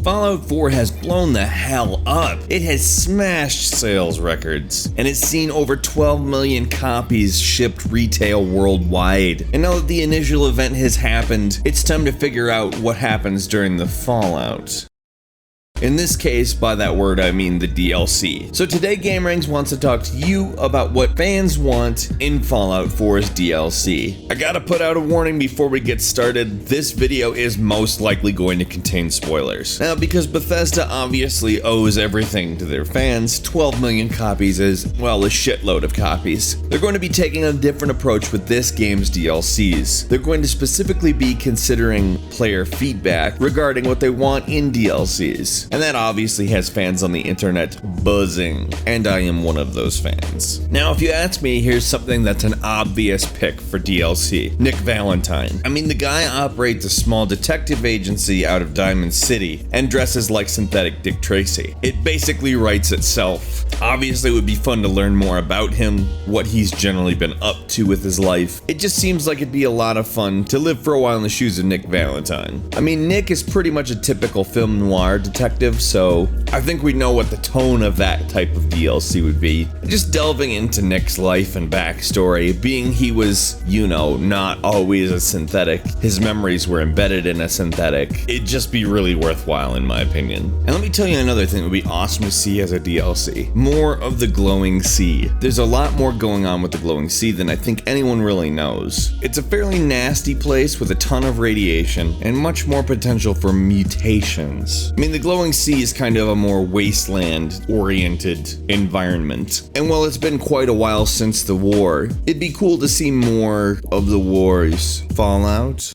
Fallout 4 has blown the hell up. It has smashed sales records, and it's seen over 12 million copies shipped retail worldwide. And now that the initial event has happened, it's time to figure out what happens during the fallout. In this case, by that word, I mean the DLC. So today, gameranx wants to talk to you about what fans want in Fallout 4's DLC. I gotta put out a warning before we get started. This video is most likely going to contain spoilers. Now, because Bethesda obviously owes everything to their fans, 12 million copies is, well, a shitload of copies. They're going to be taking a different approach with this game's DLCs. They're going to specifically be considering player feedback regarding what they want in DLCs. And that obviously has fans on the internet buzzing, and I am one of those fans. Now, if you ask me, here's something that's an obvious pick for DLC. Nick Valentine. I mean, the guy operates a small detective agency out of Diamond City and dresses like synthetic Dick Tracy. It basically writes itself. Obviously, it would be fun to learn more about him, what he's generally been up to with his life. It just seems like it'd be a lot of fun to live for a while in the shoes of Nick Valentine. I mean, Nick is pretty much a typical film noir detective, so I think we know what the tone of that type of DLC would be. Just delving into Nick's life and backstory, being he was, you know, not always a synthetic, his memories were embedded in a synthetic, it'd just be really worthwhile in my opinion. And let me tell you another thing that would be awesome to see as a DLC. More of the glowing sea. There's a lot more going on with the glowing sea than I think anyone really knows. It's a fairly nasty place with a ton of radiation and much more potential for mutations. I mean, the glowing sea is kind of a more wasteland-oriented environment. And while it's been quite a while since the war, it'd be cool to see more of the war's fallout.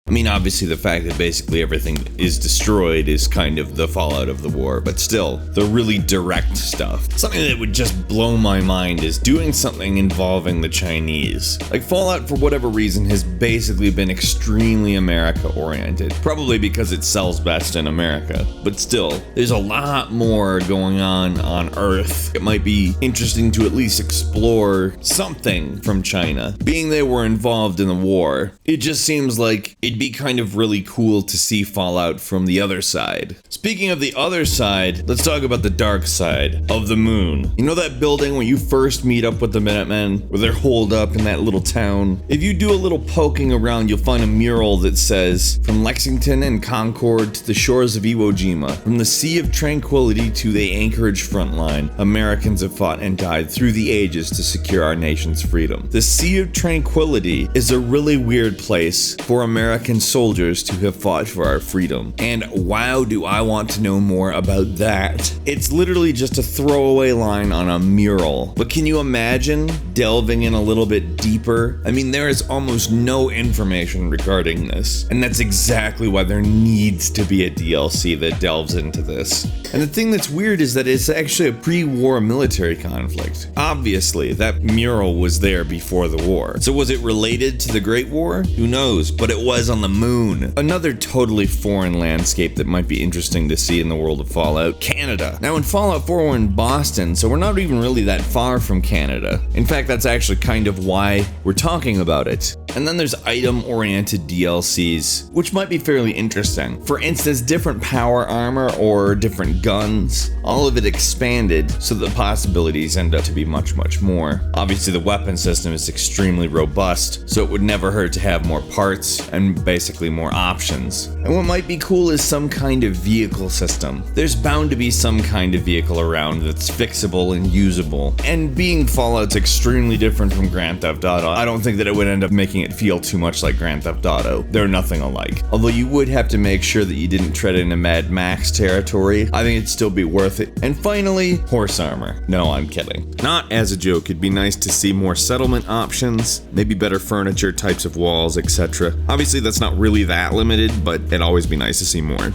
I mean, obviously the fact that basically everything is destroyed is kind of the fallout of the war, but still, the really direct stuff. Something that would just blow my mind is doing something involving the Chinese. Like, Fallout, for whatever reason, has basically been extremely America-oriented, probably because it sells best in America. But still, there's a lot more going on Earth. It might be interesting to at least explore something from China. Being they were involved in the war, it just seems like it'd be kind of really cool to see Fallout from the other side. Speaking of the other side, let's talk about the dark side of the moon. You know that building where you first meet up with the Minutemen, where they're holed up in that little town? If you do a little poking around, you'll find a mural that says, "From Lexington and Concord to the shores of Iwo Jima, from the Sea of Tranquility to the Anchorage front line, Americans have fought and died through the ages to secure our nation's freedom." The Sea of Tranquility is a really weird place for American soldiers to have fought for our freedom. And wow, do I want to know more about that. It's literally just a throwaway line on a mural. But can you imagine delving in a little bit deeper? I mean, there is almost no information regarding this. And that's exactly why there needs to be a DLC that delves into this. And the thing that's weird is that it's actually a pre-war military conflict. Obviously, that mural was there before the war. So was it related to the Great War? Who knows? But it was on the moon. Another totally foreign landscape that might be interesting to see in the world of Fallout: Canada. Now, in Fallout 4, we're in Boston, so we're not even really that far from Canada. In fact, that's actually kind of why we're talking about it. And then there's item-oriented DLCs, which might be fairly interesting. For instance, different power armor or different guns, all of it expanded so the possibilities end up to be much, much more. Obviously, the weapon system is extremely robust, so it would never hurt to have more parts and basically more options. And what might be cool is some kind of vehicle system. There's bound to be some kind of vehicle around that's fixable and usable. And being Fallout's extremely different from Grand Theft Auto, I don't think that it would end up making it feel too much like Grand Theft Auto. They're nothing alike. Although you would have to make sure that you didn't tread into Mad Max territory, I think it'd still be worth it. And finally, horse armor. No, I'm kidding. Not as a joke, it'd be nice to see more settlement options, maybe better furniture, types of walls, etc. Obviously, that's not really that limited, but it'd always be nice to see more.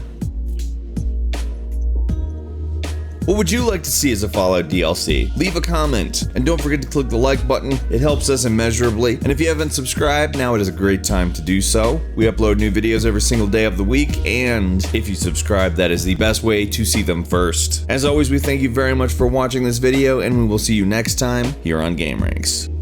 What would you like to see as a Fallout DLC? Leave a comment, and don't forget to click the like button. It helps us immeasurably. And if you haven't subscribed, now it is a great time to do so. We upload new videos every single day of the week, and if you subscribe, that is the best way to see them first. As always, we thank you very much for watching this video, and we will see you next time here on gameranx.